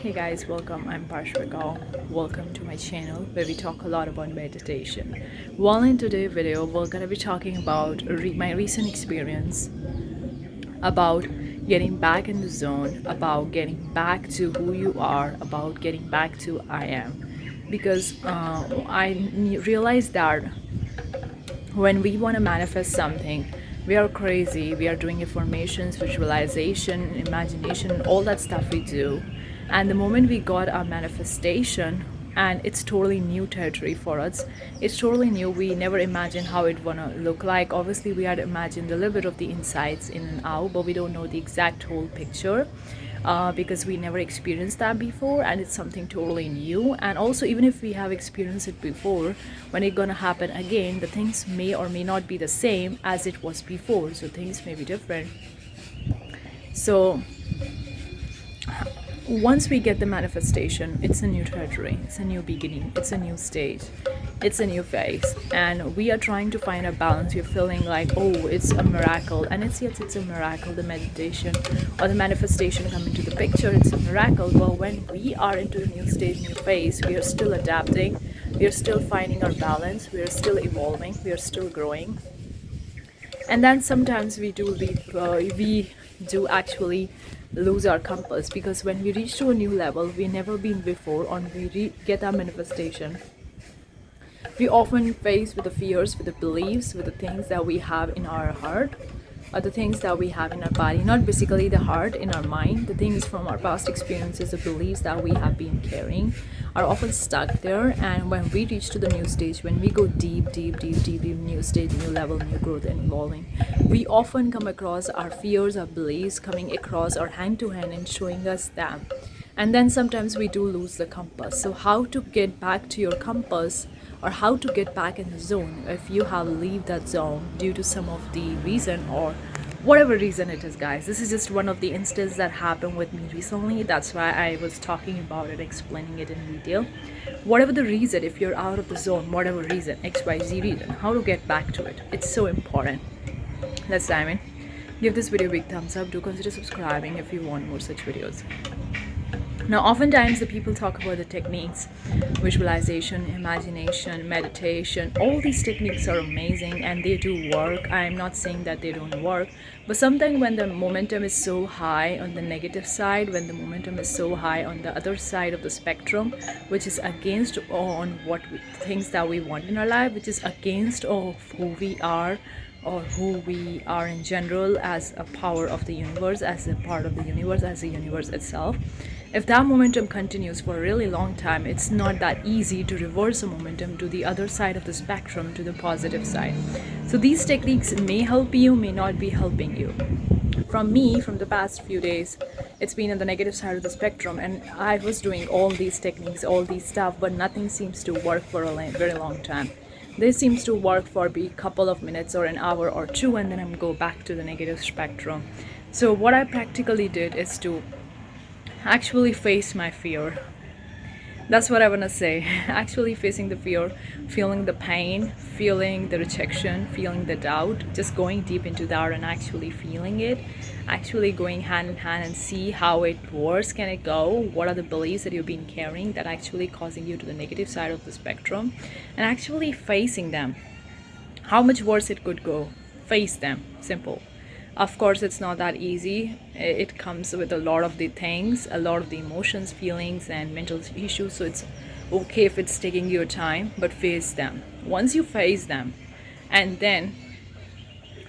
Hey guys, welcome. I'm Parshvika. Welcome to my channel where we talk a lot about meditation. Well, in today's video, we're gonna be talking about my recent experience, about getting back in the zone, about getting back to who you are, about getting back to I am. Because realized that when we want to manifest something, we are crazy, we are doing affirmations, visualization, imagination, all that stuff we do. And the moment we got our manifestation, and it's totally new territory for us, it's totally new, we never imagined how it wanna look like. Obviously we had imagined a little bit of the insides in and out, but we don't know the exact whole picture, because we never experienced that before, and it's something totally new. And also, even if we have experienced it before, when it's gonna happen again, the things may or may not be the same as it was before, so things may be different. So once we get the manifestation, it's a new territory, it's a new beginning, it's a new stage, it's a new phase, and we are trying to find a balance. You're feeling like, oh, it's a miracle, and it's yes, it's a miracle. The meditation or the manifestation come into the picture, it's a miracle. Well, when we are into a new stage, new phase, we are still adapting, we are still finding our balance, we are still evolving, we are still growing. And then sometimes we do actually lose our compass, because when we reach to a new level we never been before, on get our manifestation, we often face with the fears, with the beliefs, with the things that we have in our heart, or the things that we have in our body, not basically the heart, in our mind. The things from our past experiences, the beliefs that we have been carrying are often stuck there. And when we reach to the new stage, when we go deep, new stage, new level, new growth and evolving, we often come across our fears, our beliefs coming across our hand to hand and showing us them. And then sometimes we do lose the compass. So how to get back to your compass, or how to get back in the zone if you have leave that zone due to some of the reason, or whatever reason it is, guys. This is just one of the instances that happened with me recently. That's why I was talking about it, explaining it in detail. Whatever the reason, if you're out of the zone, whatever reason, XYZ reason, how to get back to it, it's so important. Let's dive in. Give this video a big thumbs up. Do consider subscribing if you want more such videos. Now, oftentimes the people talk about the techniques, visualization, imagination, meditation. All these techniques are amazing and they do work. I'm not saying that they don't work, but sometimes when the momentum is so high on the negative side, when the momentum is so high on the other side of the spectrum, which is against on what things that we want in our life, which is against of who we are, or who we are in general, as a power of the universe, as a part of the universe, as the universe itself. If that momentum continues for a really long time, it's not that easy to reverse the momentum to the other side of the spectrum, to the positive side. So these techniques may help you, may not be helping you. From me, from the past few days, it's been on the negative side of the spectrum, and I was doing all these techniques, all these stuff, but nothing seems to work for a very long time. This seems to work for a couple of minutes or an hour or two, and then I'm go back to the negative spectrum. So what I practically did is to actually face my fear. That's what I want to say. Actually facing the fear, feeling the pain, feeling the rejection, feeling the doubt, just going deep into that and actually feeling it, actually going hand in hand and see how it worse can it go. What are the beliefs that you've been carrying that actually causing you to the negative side of the spectrum, and actually facing them. How much worse it could go. Face them. Simple. Of course, it's not that easy. It comes with a lot of the things, a lot of the emotions, feelings, and mental issues. So it's okay if it's taking your time, but face them. Once you face them, and then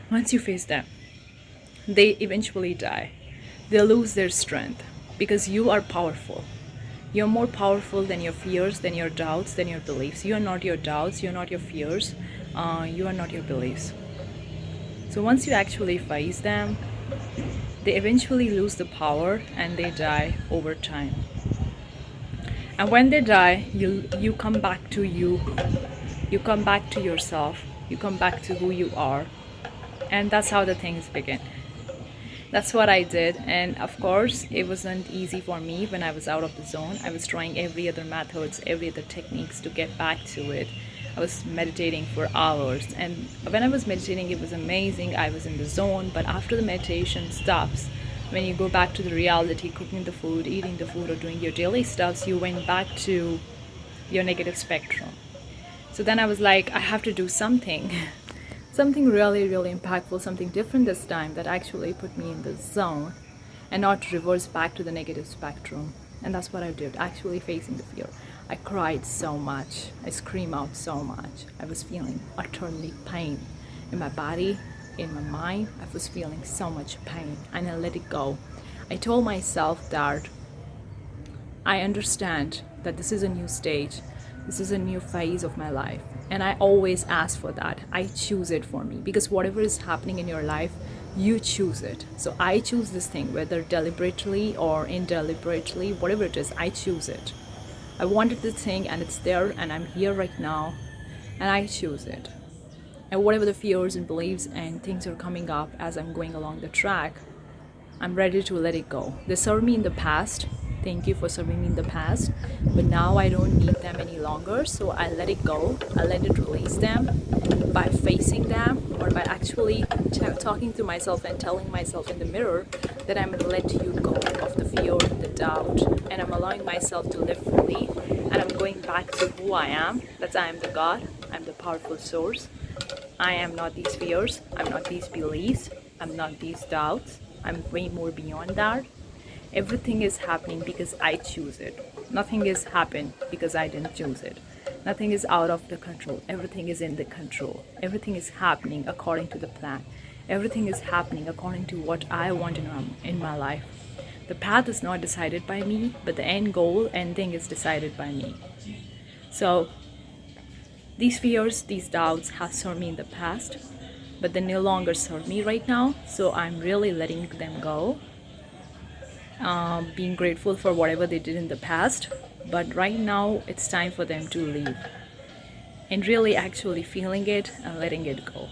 once you face them, they eventually die. They lose their strength, because you are powerful. You're more powerful than your fears, than your doubts, than your beliefs. You are not your doubts, you're not your fears, you are not your beliefs. So once you actually face them, they eventually lose the power and they die over time. And when they die, you come back to you. You come back to yourself. You come back to who you are. And that's how the things begin. That's what I did. And of course, it wasn't easy for me when I was out of the zone. I was trying every other methods, every other techniques to get back to it. I was meditating for hours, and when I was meditating, it was amazing. I was in the zone, but after the meditation stops, when you go back to the reality, cooking the food, eating the food, or doing your daily stuffs, you went back to your negative spectrum. So then I was like, I have to do something, something really, really impactful, something different this time that actually put me in the zone and not reverse back to the negative spectrum. And that's what I did, actually facing the fear. I cried so much. I screamed out so much. I was feeling utterly pain in my body, in my mind. I was feeling so much pain, and I let it go. I told myself that I understand that this is a new stage. This is a new phase of my life. And I always ask for that. I choose it for me, because whatever is happening in your life, you choose it. So I choose this thing, whether deliberately or indeliberately, whatever it is, I choose it. I wanted this thing and it's there and I'm here right now and I choose it. And whatever the fears and beliefs and things are coming up as I'm going along the track, I'm ready to let it go. They served me in the past. Thank you for serving me in the past. But now I don't need them any longer. So I let it go. I let it release them by facing them, or by actually talking to myself and telling myself in the mirror that I'm going to let you go of the fear, the doubt, and I'm allowing myself to live freely. And I'm going back to who I am. That's I am the God. I'm the powerful source. I am not these fears. I'm not these beliefs. I'm not these doubts. I'm way more beyond that. Everything is happening because I choose it. Nothing is happened because I didn't choose it. Nothing is out of the control. Everything is in the control. Everything is happening according to the plan. Everything is happening according to what I want in my life. The path is not decided by me, but the end goal, ending is decided by me. So these fears, these doubts have served me in the past, but they no longer serve me right now. So I'm really letting them go. Being grateful for whatever they did in the past, but right now it's time for them to leave, and really actually feeling it and letting it go.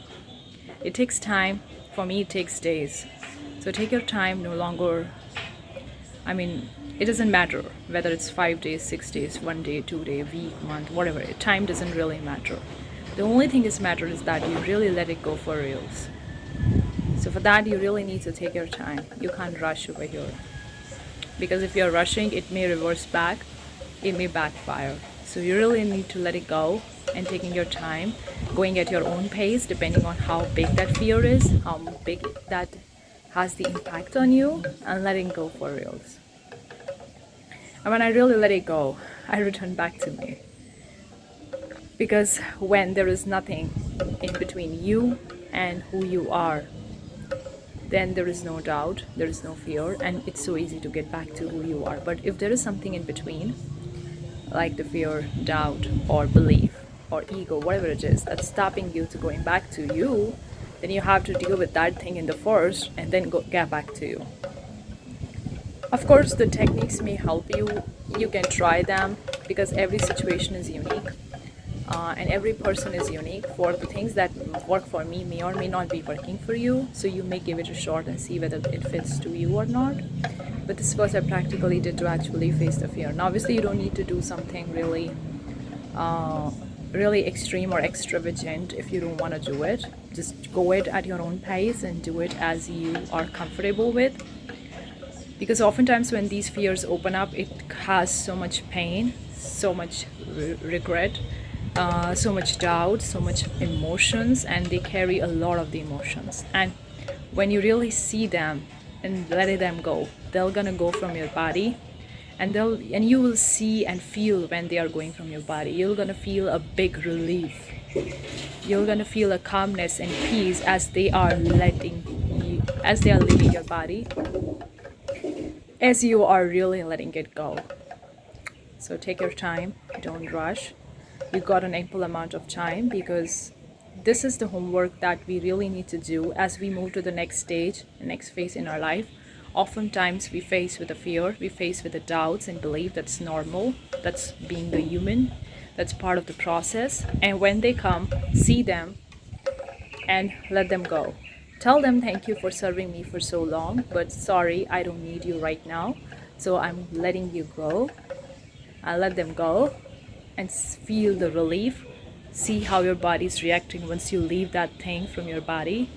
It takes time. For me, it takes days. So take your time. No longer, it doesn't matter whether it's 5 days, 6 days, 1 day, 2 day, week, month, whatever. Time doesn't really matter. The only thing is matter is that you really let it go for reals. So for that, you really need to take your time. You can't rush over here, because if you're rushing, it may reverse back, it may backfire. So you really need to let it go and taking your time, going at your own pace, depending on how big that fear is, how big that has the impact on you, and letting go for reals. And when I really let it go, I return back to me. Because when there is nothing in between you and who you are, then there is no doubt, there is no fear, and it's so easy to get back to who you are. But if there is something in between, like the fear, doubt, or belief, or ego, whatever it is, that's stopping you to going back to you, then you have to deal with that thing in the first and then get back to you. Of course, the techniques may help you. You can try them, because every situation is unique. And every person is unique. For the things that work for me may or may not be working for you, so you may give it a shot and see whether it fits to you or not. But this was I practically did to actually face the fear. Now obviously you don't need to do something really really extreme or extravagant if you don't want to do it. Just go it at your own pace and do it as you are comfortable with, because oftentimes when these fears open up, it has so much pain, so much regret, so much doubt, so much emotions, and they carry a lot of the emotions. And when you really see them and letting them go, they're gonna go from your body, and you will see and feel when they are going from your body. You're gonna feel a big relief. You're gonna feel a calmness and peace as they are leaving your body, as you are really letting it go. So take your time, don't rush. You got an ample amount of time, because this is the homework that we really need to do as we move to the next stage, the next phase in our life. Oftentimes we face with the fear, we face with the doubts and belief. That's normal, that's being the human, that's part of the process. And when they come, see them and let them go. Tell them, thank you for serving me for so long, but sorry, I don't need you right now, so I'm letting you go. I let them go and feel the relief. See how your body is reacting once you leave that thing from your body.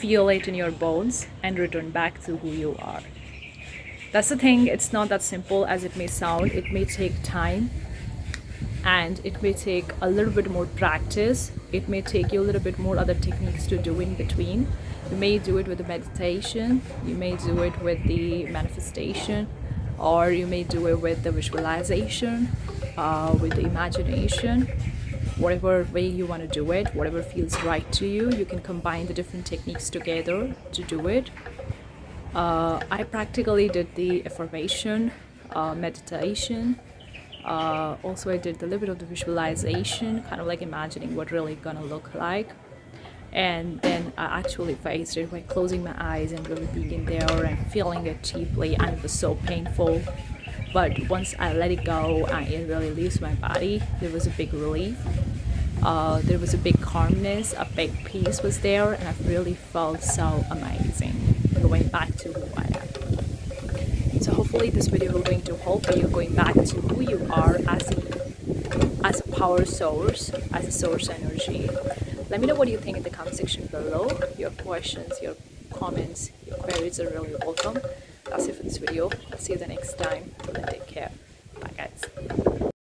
feel it in your bones, and return back to who you are. That's the thing, it's not that simple as it may sound. It may take time, and it may take a little bit more practice. It may take you a little bit more other techniques to do in between. You may do it with the meditation, you may do it with the manifestation, or you may do it with the visualization, with the imagination. Whatever way you want to do it, whatever feels right to you, you can combine the different techniques together to do it. I practically did the affirmation, meditation. Also, I did a little bit of the visualization, kind of like imagining what really gonna look like. And then I actually faced it by closing my eyes and really being in there and feeling it deeply, and it was so painful. But once I let it go and it really leaves my body, there was a big relief. There was a big calmness, a big peace was there, and I really felt so amazing going back to who I am. So hopefully this video will going to help you going back to who you are as a power source, as a source energy. Let me know what you think in the comment section below. Your questions, your comments, your queries are really welcome. That's it for this video. I'll see you the next time. Till then, take care. Bye guys.